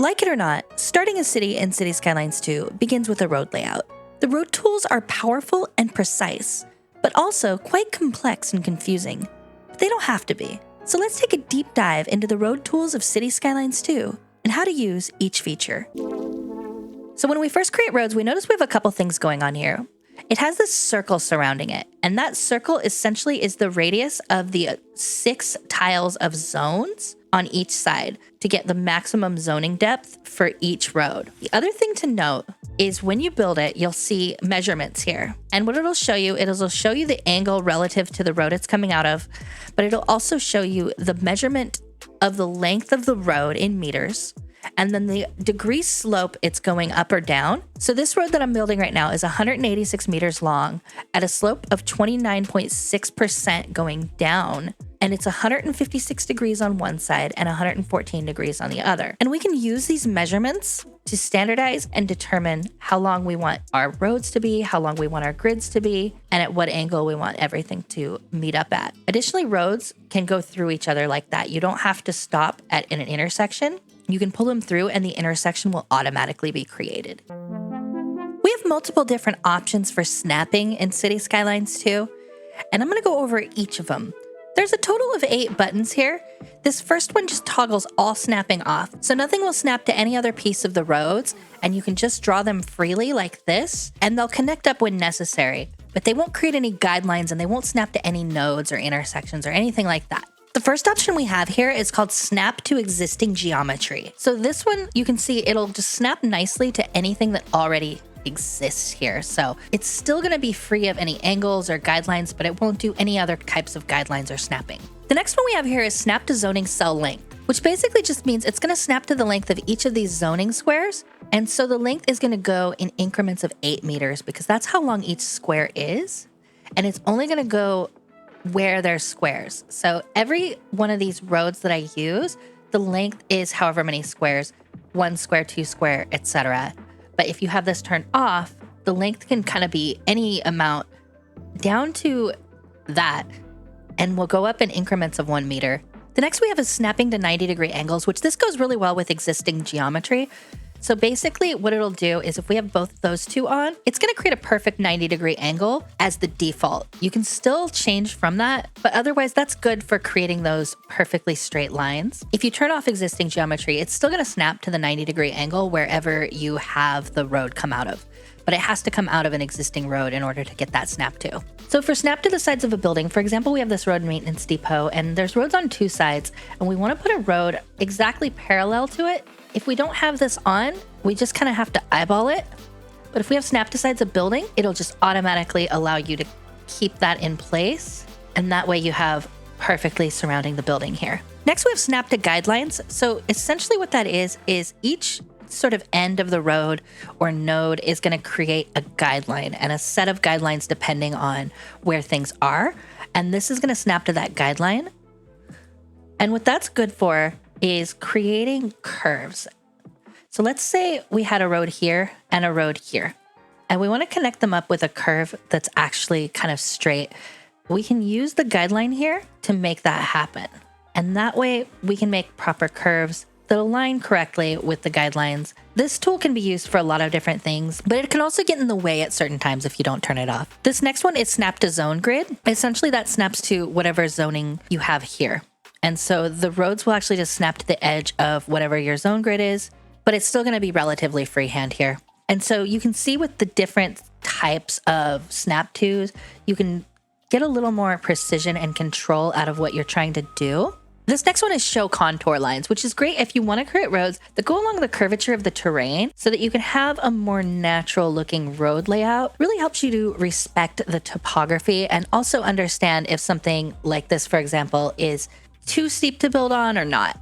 Like it or not, starting a city in Cities Skylines 2 begins with a road layout. The road tools are powerful and precise, but also quite complex and confusing. But they don't have to be. So let's take a deep dive into the road tools of Cities Skylines 2 and how to use each feature. So when we first create roads, we notice we have a couple things going on here. It has this circle surrounding it, and that circle essentially is the radius of the 6 tiles of zones on each side to get the maximum zoning depth for each road. The other thing to note is when you build it, you'll see measurements here. And what it'll show you the angle relative to the road it's coming out of, but it'll also show you the measurement of the length of the road in meters, and then the degree slope it's going up or down. So this road that I'm building right now is 186 meters long at a slope of 29.6% going down. And it's 156 degrees on one side and 114 degrees on the other. And we can use these measurements to standardize and determine how long we want our roads to be, how long we want our grids to be, and at what angle we want everything to meet up at. Additionally, roads can go through each other like that. You don't have to stop at an intersection. You can pull them through and the intersection will automatically be created. We have multiple different options for snapping in Cities Skylines 2, and I'm gonna go over each of them. There's a total of 8 buttons here. This first one just toggles all snapping off, so nothing will snap to any other piece of the roads, and you can just draw them freely like this, and they'll connect up when necessary, but they won't create any guidelines and they won't snap to any nodes or intersections or anything like that. The first option we have here is called Snap to Existing Geometry. So this one, you can see it'll just snap nicely to anything that already exists here. So it's still going to be free of any angles or guidelines, but it won't do any other types of guidelines or snapping. The next one we have here is Snap to Zoning Cell Length, which basically just means it's going to snap to the length of each of these zoning squares. And so the length is going to go in increments of 8 meters because that's how long each square is. And it's only going to go where there's squares. So every one of these roads that I use, the length is however many squares, 1 square, 2 square, etc. But if you have this turned off, the length can kind of be any amount down to that and will go up in increments of 1 meter. The next we have is snapping to 90-degree angles, which this goes really well with existing geometry. So basically what it'll do is if we have both those two on, it's going to create a perfect 90-degree angle as the default. You can still change from that, but otherwise that's good for creating those perfectly straight lines. If you turn off existing geometry, it's still going to snap to the 90-degree angle wherever you have the road come out of. But it has to come out of an existing road in order to get that snap to. So for snap to the sides of a building, for example, we have this road maintenance depot and there's roads on 2 sides and we want to put a road exactly parallel to it. If we don't have this on, we just kind of have to eyeball it. But if we have snap to sides of building, it'll just automatically allow you to keep that in place. And that way you have perfectly surrounding the building here. Next, we have snap to guidelines. So essentially what that is each sort of end of the road or node is going to create a guideline and a set of guidelines depending on where things are. And this is going to snap to that guideline. And what that's good for is creating curves. So let's say we had a road here and a road here, and we want to connect them up with a curve that's actually kind of straight. We can use the guideline here to make that happen. And that way we can make proper curves that align correctly with the guidelines. This tool can be used for a lot of different things, but it can also get in the way at certain times if you don't turn it off. This next one is Snap to Zone Grid. Essentially that snaps to whatever zoning you have here. And so the roads will actually just snap to the edge of whatever your zone grid is, but it's still going to be relatively freehand here. And so you can see with the different types of snap tos, you can get a little more precision and control out of what you're trying to do. This next one is Show Contour Lines, which is great if you want to create roads that go along the curvature of the terrain so that you can have a more natural looking road layout. Really helps you to respect the topography and also understand if something like this, for example, is too steep to build on or not.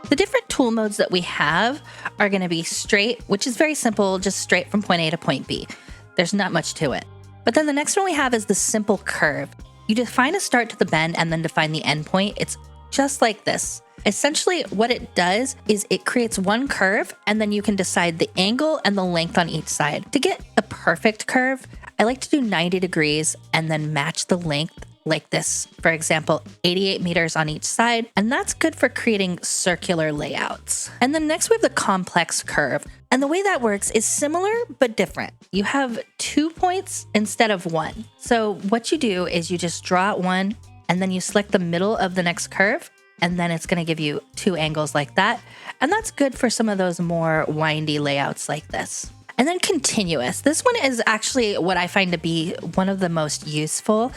The different tool modes that we have are going to be straight, which is very simple, just straight from point A to point B. There's not much to it. But then the next one we have is the simple curve. You define a start to the bend and then define the end point. It's just like this. Essentially, what it does is it creates one curve and then you can decide the angle and the length on each side. To get a perfect curve, I like to do 90 degrees and then match the length like this, for example, 88 meters on each side, and that's good for creating circular layouts. And then next we have the complex curve. And the way that works is similar but different. You have 2 points instead of 1. So what you do is you just draw out one, and then you select the middle of the next curve, and then it's going to give you 2 angles like that. And that's good for some of those more windy layouts like this. And then continuous. This one is actually what I find to be one of the most useful.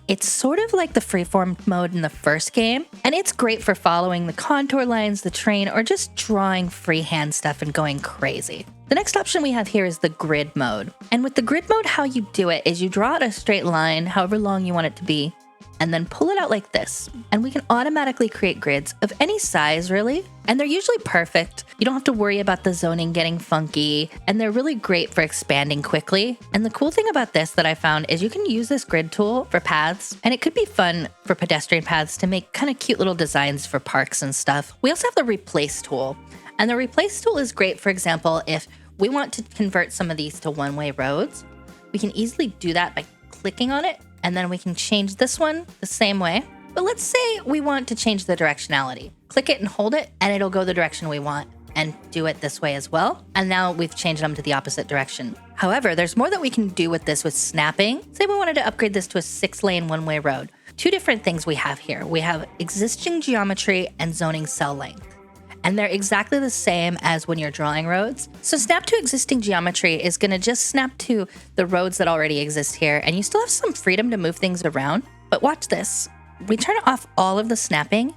It's sort of like the freeform mode in the first game, and it's great for following the contour lines, the terrain, or just drawing freehand stuff and going crazy. The next option we have here is the grid mode. And with the grid mode, how you do it is you draw out a straight line, however long you want it to be, and then pull it out like this. And we can automatically create grids of any size, really. And they're usually perfect. You don't have to worry about the zoning getting funky, and they're really great for expanding quickly. And the cool thing about this that I found is you can use this grid tool for paths, and it could be fun for pedestrian paths to make kind of cute little designs for parks and stuff. We also have the replace tool. And the replace tool is great, for example, if we want to convert some of these to one-way roads. We can easily do that by clicking on it, and then we can change this one the same way. But let's say we want to change the directionality. Click it and hold it, and it'll go the direction we want, and do it this way as well. And now we've changed them to the opposite direction. However, there's more that we can do with this with snapping. Say we wanted to upgrade this to a 6-lane one-way road. 2 different things we have here. We have existing geometry and zoning cell length. And they're exactly the same as when you're drawing roads. So snap to existing geometry is going to just snap to the roads that already exist here, and you still have some freedom to move things around. But watch this. We turn off all of the snapping,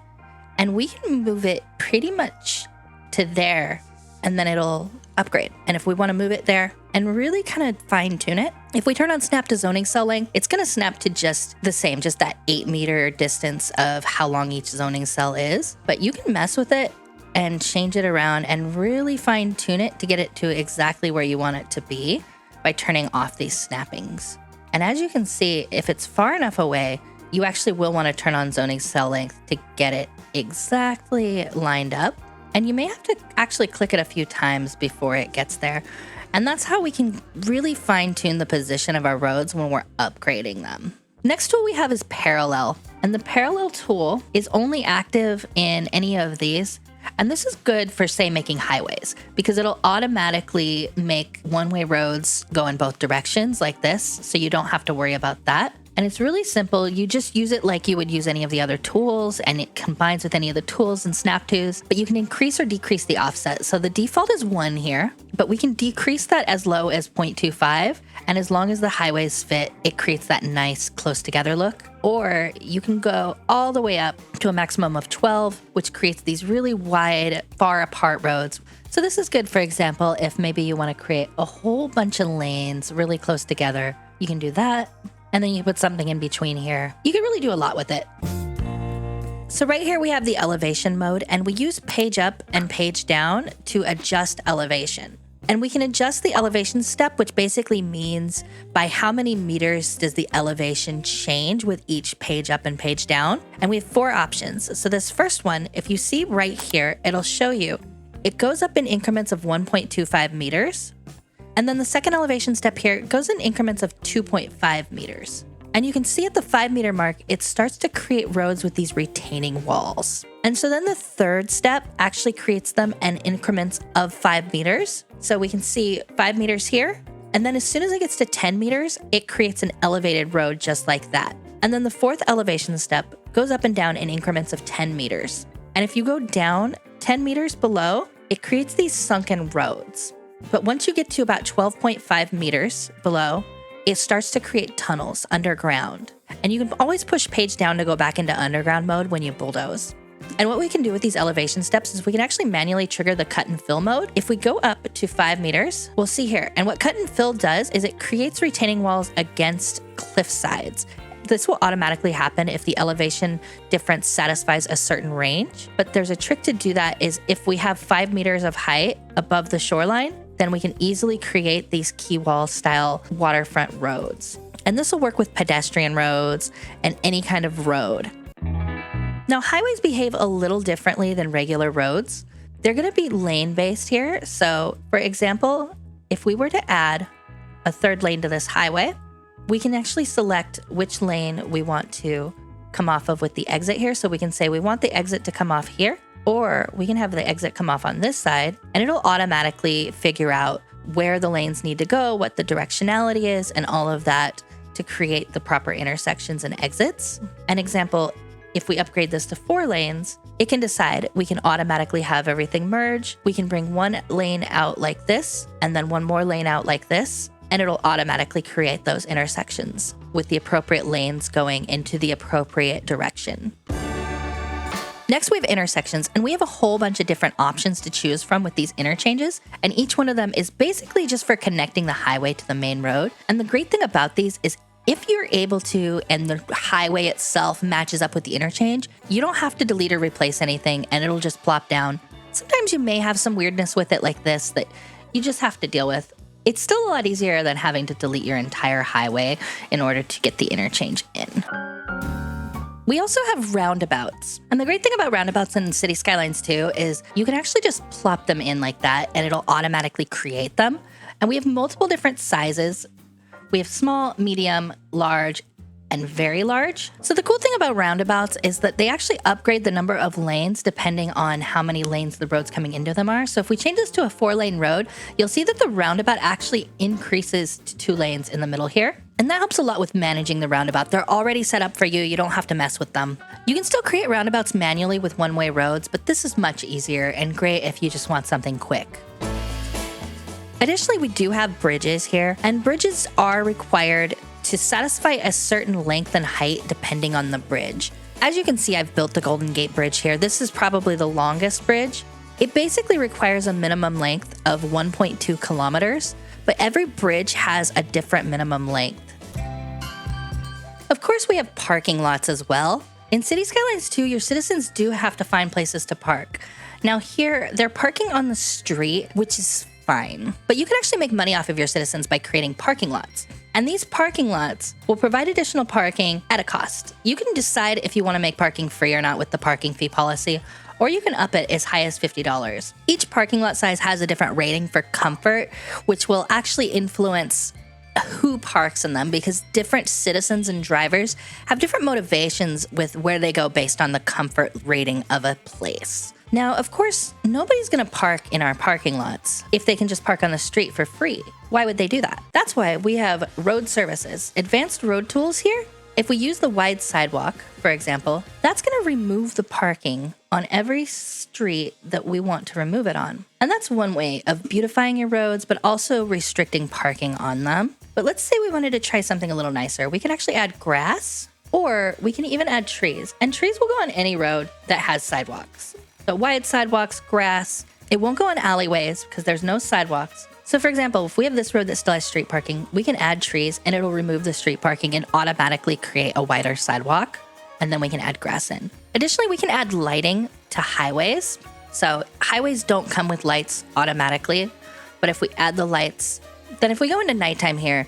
and we can move it pretty much to there, and then it'll upgrade. And if we want to move it there and really kind of fine tune it, if we turn on snap to zoning cell length, it's going to snap to just the same, just that 8-meter distance of how long each zoning cell is. But you can mess with it and change it around and really fine tune it to get it to exactly where you want it to be by turning off these snappings. And as you can see, if it's far enough away, you actually will want to turn on zoning cell length to get it exactly lined up. And you may have to actually click it a few times before it gets there. And that's how we can really fine tune the position of our roads when we're upgrading them. Next tool we have is parallel. And the parallel tool is only active in any of these. And this is good for, say, making highways, because it'll automatically make one-way roads go in both directions like this, so you don't have to worry about that. And it's really simple. You just use it like you would use any of the other tools, and it combines with any of the tools and snap tos, but you can increase or decrease the offset. So the default is 1 here, but we can decrease that as low as 0.25. And as long as the highways fit, it creates that nice close together look. Or you can go all the way up to a maximum of 12, which creates these really wide, far apart roads. So this is good, for example, if maybe you want to create a whole bunch of lanes really close together. You can do that. And then you put something in between here. You can really do a lot with it. So right here we have the elevation mode, and we use page up and page down to adjust elevation. And we can adjust the elevation step, which basically means by how many meters does the elevation change with each page up and page down. And we have 4 options. So this first one, if you see right here, it'll show you it goes up in increments of 1.25 meters. And then the second elevation step here goes in increments of 2.5 meters. And you can see at the 5-meter mark, it starts to create roads with these retaining walls. And so then the third step actually creates them in increments of 5 meters. So we can see 5 meters here. And then as soon as it gets to 10 meters, it creates an elevated road just like that. And then the 4th elevation step goes up and down in increments of 10 meters. And if you go down 10 meters below, it creates these sunken roads. But once you get to about 12.5 meters below, it starts to create tunnels underground. And you can always push page down to go back into underground mode when you bulldoze. And what we can do with these elevation steps is we can actually manually trigger the cut and fill mode. If we go up to 5 meters, we'll see here. And what cut and fill does is it creates retaining walls against cliff sides. This will automatically happen if the elevation difference satisfies a certain range. But there's a trick to do that is if we have 5 meters of height above the shoreline, then we can easily create these key wall style waterfront roads. And this will work with pedestrian roads and any kind of road. Now, highways behave a little differently than regular roads. They're going to be lane-based here. So, for example, if we were to add a 3rd lane to this highway, we can actually select which lane we want to come off of with the exit here. So we can say we want the exit to come off here, or we can have the exit come off on this side, and it'll automatically figure out where the lanes need to go, what the directionality is, and all of that to create the proper intersections and exits. An example, if we upgrade this to 4 lanes, it can decide we can automatically have everything merge. We can bring one lane out like this, and then one more lane out like this, and it'll automatically create those intersections with the appropriate lanes going into the appropriate direction. Next, we have intersections, and we have a whole bunch of different options to choose from with these interchanges, and each one of them is basically just for connecting the highway to the main road. And the great thing about these is if you're able to, and the highway itself matches up with the interchange, you don't have to delete or replace anything, and it'll just plop down. Sometimes you may have some weirdness with it like this that you just have to deal with. It's still a lot easier than having to delete your entire highway in order to get the interchange in. We also have roundabouts. And the great thing about roundabouts in City Skylines 2 is you can actually just plop them in like that and it'll automatically create them. And we have multiple different sizes. We have small, medium, large, and very large. So the cool thing about roundabouts is that they actually upgrade the number of lanes depending on how many lanes the roads coming into them are. So if we change this to a 4-lane road, you'll see that the roundabout actually increases to 2 lanes in the middle here. And that helps a lot with managing the roundabout. They're already set up for you. You don't have to mess with them. You can still create roundabouts manually with one-way roads, but this is much easier and great if you just want something quick. Additionally, we do have bridges here, and bridges are required to satisfy a certain length and height depending on the bridge. As you can see, I've built the Golden Gate Bridge here. This is probably the longest bridge. It basically requires a minimum length of 1.2 kilometers, but every bridge has a different minimum length. Of course, we have parking lots as well. In City Skylines 2, your citizens do have to find places to park. Now here, they're parking on the street, which is fine, but you can actually make money off of your citizens by creating parking lots. And these parking lots will provide additional parking at a cost. You can decide if you want to make parking free or not with the parking fee policy, or you can up it as high as $50. Each parking lot size has a different rating for comfort, which will actually influence who parks in them because different citizens and drivers have different motivations with where they go based on the comfort rating of a place. Now, of course, nobody's going to park in our parking lots if they can just park on the street for free. Why would they do that? That's why we have road services, advanced road tools here. If we use the wide sidewalk, for example, that's going to remove the parking on every street that we want to remove it on. And that's one way of beautifying your roads, but also restricting parking on them. But let's say we wanted to try something a little nicer. We can actually add grass, or we can even add trees. And trees will go on any road that has sidewalks. So wide sidewalks, grass. It won't go on alleyways because there's no sidewalks. So for example, if we have this road that still has street parking, we can add trees and it'll remove the street parking and automatically create a wider sidewalk. And then we can add grass in. Additionally, we can add lighting to highways. So highways don't come with lights automatically, but if we add the lights, then if we go into nighttime here,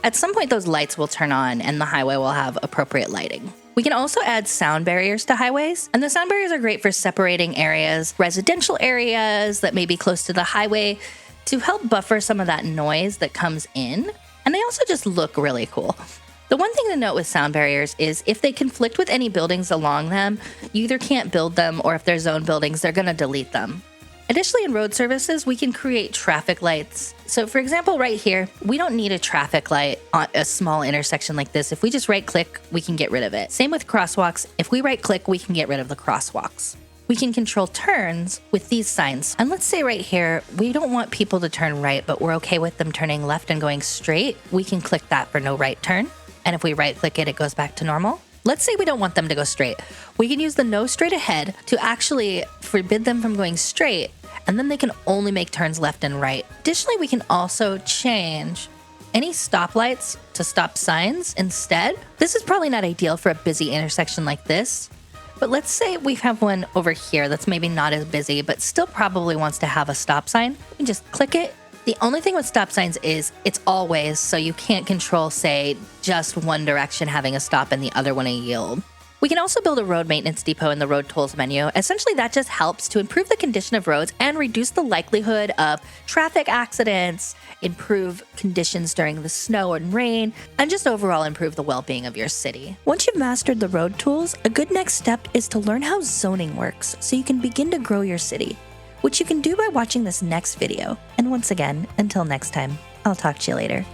at some point those lights will turn on and the highway will have appropriate lighting. We can also add sound barriers to highways, and the sound barriers are great for separating areas, residential areas that may be close to the highway, to help buffer some of that noise that comes in. And they also just look really cool. The one thing to note with sound barriers is if they conflict with any buildings along them, you either can't build them, or if they're zone buildings, they're going to delete them. Additionally, in road services, we can create traffic lights. So for example, right here, we don't need a traffic light on a small intersection like this. If we just right click, we can get rid of it. Same with crosswalks. If we right click, we can get rid of the crosswalks. We can control turns with these signs. And let's say right here, we don't want people to turn right, but we're okay with them turning left and going straight. We can click that for no right turn. And if we right click it, it goes back to normal. Let's say we don't want them to go straight. We can use the no straight ahead to actually forbid them from going straight, and then they can only make turns left and right. Additionally, we can also change any stoplights to stop signs instead. This is probably not ideal for a busy intersection like this, but let's say we have one over here that's maybe not as busy, but still probably wants to have a stop sign. You can just click it. The only thing with stop signs is it's always, so you can't control, say, just one direction having a stop and the other one a yield. We can also build a road maintenance depot in the road tools menu. Essentially, that just helps to improve the condition of roads and reduce the likelihood of traffic accidents, improve conditions during the snow and rain, and just overall improve the well-being of your city. Once you've mastered the road tools, a good next step is to learn how zoning works so you can begin to grow your city, which you can do by watching this next video. And once again, until next time, I'll talk to you later.